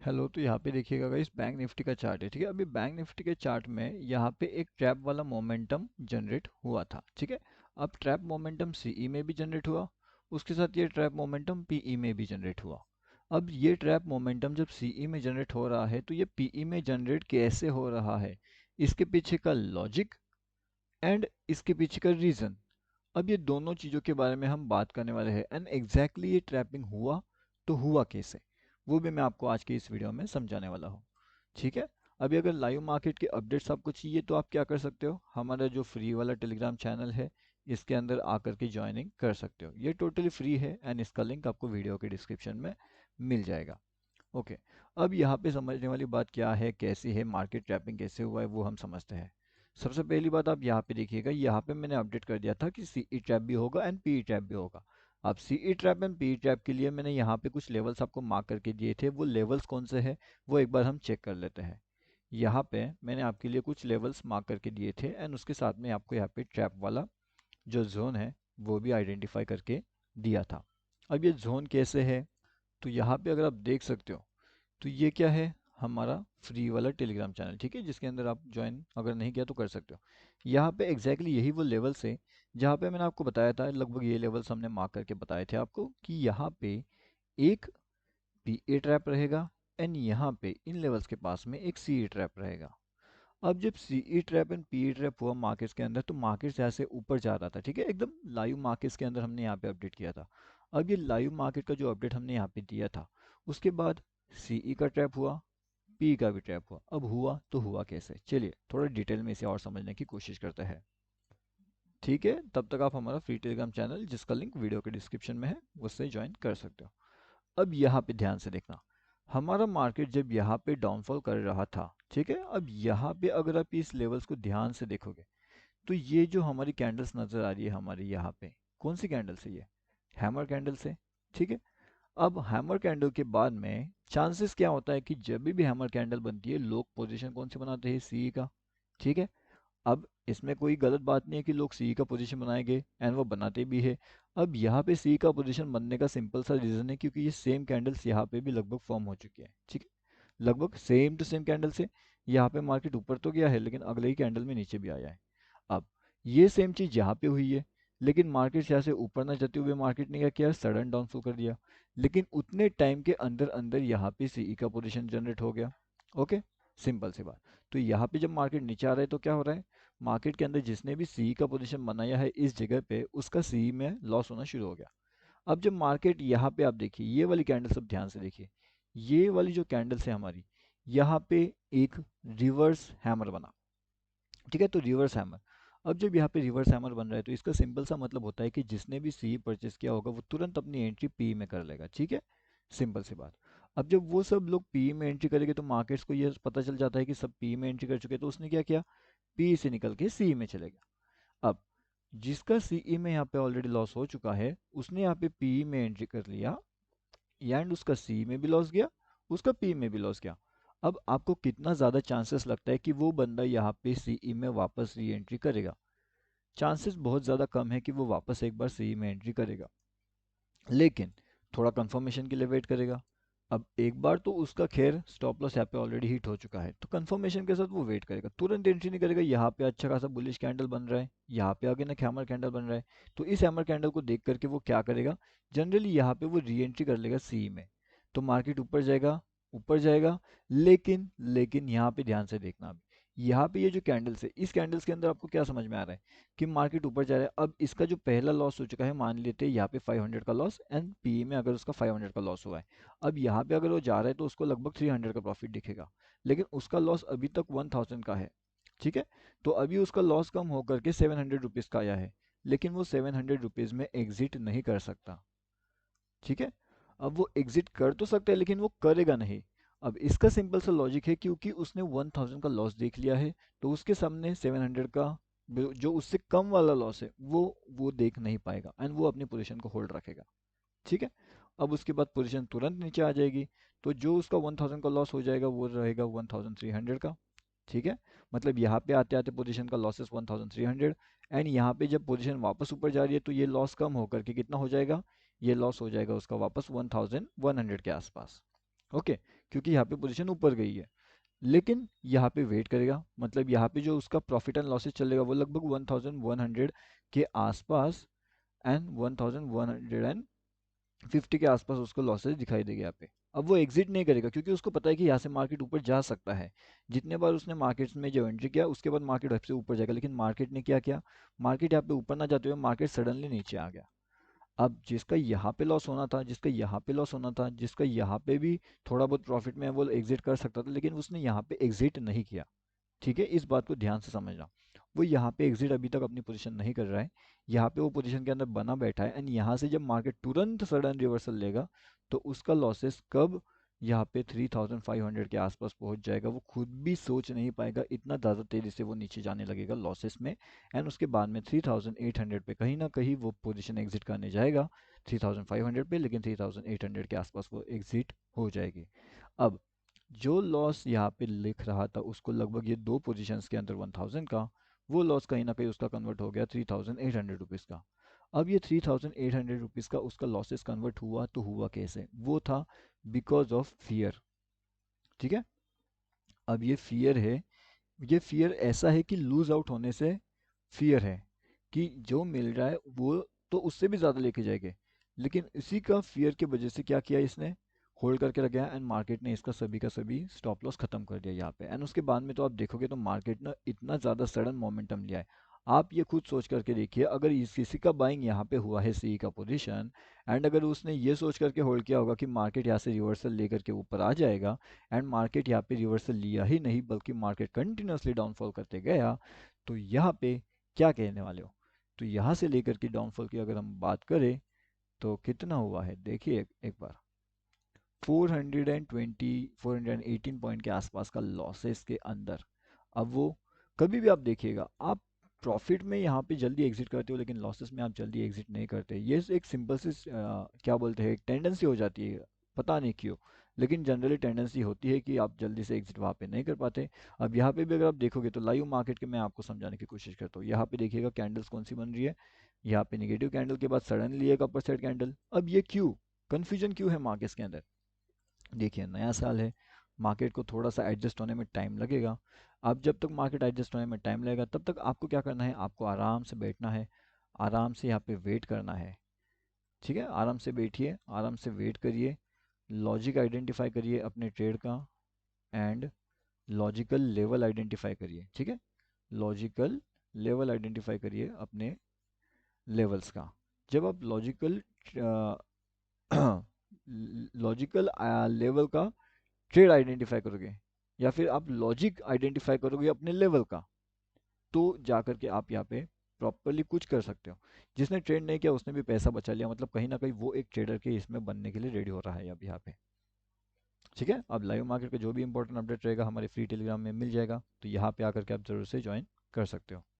Hello. तो यहाँ पे देखिएगा गाइस, बैंक निफ्टी का चार्ट है। ठीक है, अभी बैंक निफ्टी के चार्ट में यहाँ पे एक ट्रैप वाला मोमेंटम जनरेट हुआ था। ठीक है, अब ट्रैप मोमेंटम सीई में भी जनरेट हुआ, उसके साथ ये ट्रैप मोमेंटम पीई में भी जनरेट हुआ। अब ये ट्रैप मोमेंटम जब सीई में जनरेट हो रहा है तो ये पीई में जनरेट कैसे हो रहा है, इसके पीछे का लॉजिक एंड इसके पीछे का रीज़न, अब ये दोनों चीज़ों के बारे में हम बात करने वाले हैं। एंड एग्जैक्टली ये ट्रैपिंग हुआ तो हुआ कैसे, वो भी मैं आपको आज की इस वीडियो में समझाने वाला हूँ। ठीक है, अभी अगर लाइव मार्केट के अपडेट्स आपको चाहिए तो आप क्या कर सकते हो, हमारा जो फ्री वाला टेलीग्राम चैनल है इसके अंदर आकर के ज्वाइनिंग कर सकते हो। ये टोटली फ्री है एंड इसका लिंक आपको वीडियो के डिस्क्रिप्शन में मिल जाएगा। ओके, अब यहाँ पे समझने वाली बात क्या है, कैसी है मार्केट ट्रैपिंग, कैसे हुआ है वो हम समझते हैं। सबसे पहली बात आप यहाँ पे देखिएगा, यहाँ पे मैंने अपडेट कर दिया था कि सीई ट्रैप भी होगा एंड पीई ट्रैप भी होगा। अब CE trap and PE trap के लिए मैंने यहाँ पे कुछ लेवल्स आपको मार्क करके दिए थे, वो लेवल्स कौन से हैं वो एक बार हम चेक कर लेते हैं। यहाँ पे मैंने आपके लिए कुछ लेवल्स मार्क करके दिए थे एंड उसके साथ में आपको यहाँ पे ट्रैप वाला जो जोन है वो भी आइडेंटिफाई करके दिया था। अब ये जोन कैसे है, तो यहाँ पे अगर आप देख सकते हो तो ये क्या है, हमारा फ्री वाला टेलीग्राम चैनल। ठीक है, जिसके अंदर आप ज्वाइन अगर नहीं किया तो कर सकते हो। यहाँ पे एग्जैक्टली यही वो लेवल्स है जहाँ पे मैंने आपको बताया था, लगभग ये लेवल्स हमने मार्क करके बताए थे आपको कि यहाँ पे एक पी ए ट्रैप रहेगा एंड यहाँ पे इन लेवल्स के पास में एक सी ए ट्रैप रहेगा। अब जब C E trap and P E trap हुआ मार्केट्स के अंदर तो मार्केट्स यहाँ से ऊपर जा रहा था। ठीक है, एकदम लाइव मार्केट्स के अंदर हमने यहाँ पे अपडेट किया था। अब ये लाइव मार्केट का जो अपडेट हमने यहाँ पे दिया था उसके बाद सी ई का ट्रैप हुआ, पी का भी ट्रैप हुआ। अब हुआ तो हुआ कैसे, चलिए थोड़ा डिटेल में इसे और समझने की कोशिश करते हैं। ठीक है, तब तक आप हमारा फ्री टेलीग्राम चैनल जिसका लिंक वीडियो के डिस्क्रिप्शन में है उससे ज्वाइन कर सकते हो। अब यहाँ पे ध्यान से देखना, हमारा मार्केट जब यहाँ पे डाउनफॉल कर रहा था, ठीक है, अब यहाँ पे अगर आप इस लेवल्स को ध्यान से देखोगे तो ये जो हमारी कैंडल्स नजर आ रही है हमारी यहाँ पे, कौन सी कैंडल से, ये हैमर कैंडल से। ठीक है, अब हैमर कैंडल के बाद में चांसेस क्या होता है कि जब भी हैमर कैंडल बनती है लोग पोजीशन कौन से बनाते हैं, सी का। ठीक है, अब इसमें कोई गलत बात नहीं है कि लोग सी का पोजीशन बनाएंगे एंड वो बनाते भी है। अब यहाँ पे सी का पोजीशन बनने का सिंपल सा रीज़न है क्योंकि ये सेम कैंडल्स यहाँ पे भी लगभग फॉर्म हो चुकी है। ठीक है, लगभग सेम टू सेम कैंडल से यहाँ पे मार्केट ऊपर तो गया है लेकिन अगले ही कैंडल में नीचे भी आया है। अब ये सेम चीज़ यहाँ पे हुई है लेकिन मार्केट यहाँ से ऊपर ना जाते हुए मार्केट ने क्या किया, सडन डाउनफॉल कर दिया। लेकिन उतने टाइम के अंदर अंदर यहाँ पे सीई का पोजीशन जनरेट हो गया। ओके, सिंपल सी बात। तो यहाँ पे जब मार्केट नीचे आ रहा है तो क्या हो रहा है, मार्केट के अंदर जिसने भी सी का पोजीशन बनाया है इस जगह पे उसका सी में लॉस होना शुरू हो गया। अब जब मार्केट यहाँ पे, आप देखिए ये वाली कैंडल सब ध्यान से देखिए, ये वाली जो कैंडल्स है हमारी, यहाँ पे एक रिवर्स हैमर बना। ठीक है, तो रिवर्स हैमर, अब जब यहाँ पे रिवर्स हैमर बन रहा है तो इसका सिंपल सा मतलब होता है कि जिसने भी सी परचेस किया होगा वो तुरंत अपनी एंट्री पी में कर लेगा। ठीक है, सिंपल सी बात। अब जब वो सब लोग पी में एंट्री करेंगे तो मार्केट्स को ये पता चल जाता है कि सब पी में एंट्री कर चुके हैं, तो उसने क्या किया, पी से निकल के सी में चले गया। अब जिसका सीई में यहाँ पे ऑलरेडी लॉस हो चुका है उसने यहाँ पे पी में एंट्री कर लिया एंड उसका सी में भी लॉस गया, उसका पी में भी लॉस गया। अब आपको कितना ज़्यादा चांसेस लगता है कि वो बंदा यहाँ पे सीई में वापस री एंट्री करेगा, चांसेस बहुत ज़्यादा कम है कि वो वापस एक बार सीई में एंट्री करेगा, लेकिन थोड़ा कंफर्मेशन के लिए वेट करेगा। अब एक बार तो उसका खैर स्टॉप लॉस यहाँ पे ऑलरेडी हिट हो चुका है तो कंफर्मेशन के साथ वो वेट करेगा, तुरंत एंट्री नहीं करेगा। यहाँ पे अच्छा खासा बुलिश कैंडल बन रहा है, यहाँ पे आगे ना हैमर कैंडल बन रहा है, तो इस हैमर कैंडल को देख करके वो क्या करेगा, जनरली यहाँ पे वो री एंट्री कर लेगा सी में। तो मार्केट ऊपर जाएगा, ऊपर जाएगा। लेकिन यहाँ पे ध्यान से देखना, अब यहाँ पे ये जो कैंडल्स है इस कैंडल्स के अंदर आपको क्या समझ में आ रहा है कि मार्केट ऊपर जा रहा है। अब इसका जो पहला लॉस हो चुका है, मान लेते हैं यहाँ पे 500 का लॉस एंड पी में अगर उसका 500 का लॉस हुआ है, अब यहाँ पे अगर वो जा रहा है तो उसको लगभग 300 का प्रॉफिट दिखेगा, लेकिन उसका लॉस अभी तक 1000 का है। ठीक है, तो अभी उसका लॉस कम होकर के 700 रुपीज़ का आया है, लेकिन वो 700 रुपीज़ में एग्जिट नहीं कर सकता। ठीक है, अब वो एग्जिट कर तो सकता है लेकिन वो करेगा नहीं। अब इसका सिंपल सा लॉजिक है क्योंकि उसने 1000 का लॉस देख लिया है तो उसके सामने 700 का जो उससे कम वाला लॉस है वो देख नहीं पाएगा एंड वो अपनी पोजीशन को होल्ड रखेगा। ठीक है, अब उसके बाद पोजीशन तुरंत नीचे आ जाएगी तो जो उसका 1000 का लॉस हो जाएगा वो रहेगा 1300 का। ठीक है, मतलब यहाँ पे आते आते पोजीशन का लॉसेस 1300 एंड यहाँ पे जब पोजीशन वापस ऊपर जा रही है तो ये लॉस कम होकर के कितना हो जाएगा, ये लॉस हो जाएगा उसका वापस 1100 के आसपास। ओके, क्योंकि यहाँ पे पोजीशन ऊपर गई है। लेकिन यहाँ पे वेट करेगा, मतलब यहाँ पे जो उसका प्रॉफिट एंड लॉसेस चलेगा वो लगभग 1100 के आसपास एंड 1150 के आसपास उसको लॉसेस दिखाई देगा यहाँ पे। अब वो एग्जिट नहीं करेगा क्योंकि उसको पता है कि यहाँ से मार्केट ऊपर जा सकता है। जितने बार उसने मार्केट्स में जो एंट्री किया उसके बाद मार्केट वहाँ से ऊपर जाएगा, लेकिन मार्केट ने क्या किया, मार्केट यहाँ पे ऊपर ना जाते हुए मार्केट सडनली नीचे आ गया। अब जिसका यहाँ पे लॉस होना था, जिसका यहाँ पे लॉस होना था, जिसका यहाँ पे भी थोड़ा बहुत प्रॉफिट में है, वो एग्जिट कर सकता था, लेकिन उसने यहाँ पे एग्जिट नहीं किया। ठीक है, इस बात को ध्यान से समझना। वो यहाँ पे एग्जिट अभी तक अपनी पोजीशन नहीं कर रहा है, यहाँ पे वो पोजीशन के अंदर बना बैठा है एंड यहाँ से जब मार्केट तुरंत सडन रिवर्सल लेगा तो उसका लॉसेस कब यहाँ पे 3500 के आसपास पहुंच जाएगा वो खुद भी सोच नहीं पाएगा, इतना ज़्यादा तेज़ी से वो नीचे जाने लगेगा लॉसेस में। एंड उसके बाद में 3800 पे कहीं ना कहीं वो पोजीशन एग्जिट करने जाएगा 3500 पे, लेकिन 3800 के आसपास वो एग्जिट हो जाएगी। अब जो लॉस यहाँ पे लिख रहा था उसको लगभग ये दो पोजीशंस के अंदर 1000 का, वो लॉस कहीं ना कहीं उसका कन्वर्ट हो गया 3800 रुपीज़ का। अब ये 3800 रुपीज़ का उसका लॉसेस कन्वर्ट हुआ तो हुआ कैसे, वो था बिकॉज ऑफ फियर। ठीक है, अब ये फियर है, ये फियर ऐसा है कि लूज आउट होने से फियर है कि जो मिल रहा है वो तो उससे भी ज़्यादा लेके जाएंगे, लेकिन इसी का फियर की वजह से क्या किया इसने, होल्ड करके रखा एंड मार्केट ने इसका सभी का सभी स्टॉप लॉस खत्म कर दिया यहाँ पे। एंड उसके बाद में तो आप देखोगे तो मार्केट ने इतना ज़्यादा सडन मोमेंटम लिया है। आप ये खुद सोच करके देखिए, अगर किसी का बाइंग यहाँ पे हुआ है सी का पोजीशन, एंड अगर उसने ये सोच करके होल्ड किया होगा कि मार्केट यहाँ से रिवर्सल लेकर के ऊपर आ जाएगा, एंड मार्केट यहाँ पे रिवर्सल लिया ही नहीं बल्कि मार्केट कंटिन्यूसली डाउनफॉल करते गया, तो यहाँ पे क्या कहने वाले हो। तो यहाँ से लेकर के डाउनफॉल की अगर हम बात करें तो कितना हुआ है देखिए एक बार, 420 418 पॉइंट के आसपास का लॉसेस के अंदर। अब वो कभी भी आप देखिएगा, आप प्रॉफिट में यहाँ पे जल्दी एग्जिट करते हो लेकिन लॉसेस में आप जल्दी एग्जिट नहीं करते। ये एक सिंपल सी क्या बोलते हैं, एक टेंडेंसी हो जाती है, पता नहीं क्यों, लेकिन जनरली टेंडेंसी होती है कि आप जल्दी से एग्जिट वहाँ पे नहीं कर पाते। अब यहाँ पे भी अगर आप देखोगे तो लाइव मार्केट के मैं आपको समझाने की कोशिश करता हूँ। यहाँ पे देखिएगा कैंडल्स कौन सी बन रही है, यहाँ पे निगेटिव कैंडल के बाद सडनली एक अपर साइड कैंडल। अब ये क्यों, कन्फ्यूजन क्यों है मार्केट्स के अंदर। देखिए नया साल है, मार्केट को थोड़ा सा एडजस्ट होने में टाइम लगेगा। अब जब तक मार्केट एडजस्ट होने में टाइम लगेगा तब तक आपको क्या करना है, आपको आराम से बैठना है, आराम से यहाँ पे वेट करना है। ठीक है, आराम से बैठिए, आराम से वेट करिए, लॉजिक आइडेंटिफाई करिए अपने ट्रेड का एंड लॉजिकल लेवल आइडेंटिफाई करिए। ठीक है, लॉजिकल लेवल आइडेंटिफाई करिए अपने लेवल्स का। जब आप लॉजिकल लॉजिकल लेवल का ट्रेड आइडेंटिफाई करोगे या फिर आप लॉजिक आइडेंटिफाई करोगे अपने लेवल का, तो जाकर के आप यहाँ पे प्रॉपरली कुछ कर सकते हो। जिसने ट्रेड नहीं किया उसने भी पैसा बचा लिया, मतलब कहीं ना कहीं वो एक ट्रेडर के इसमें बनने के लिए रेडी हो रहा है अब यहाँ पे। ठीक है, अब लाइव मार्केट का जो भी इंपॉर्टेंट अपडेट रहेगा हमारे फ्री टेलीग्राम में मिल जाएगा, तो यहाँ पे आकर के आप जरूर से ज्वाइन कर सकते हो।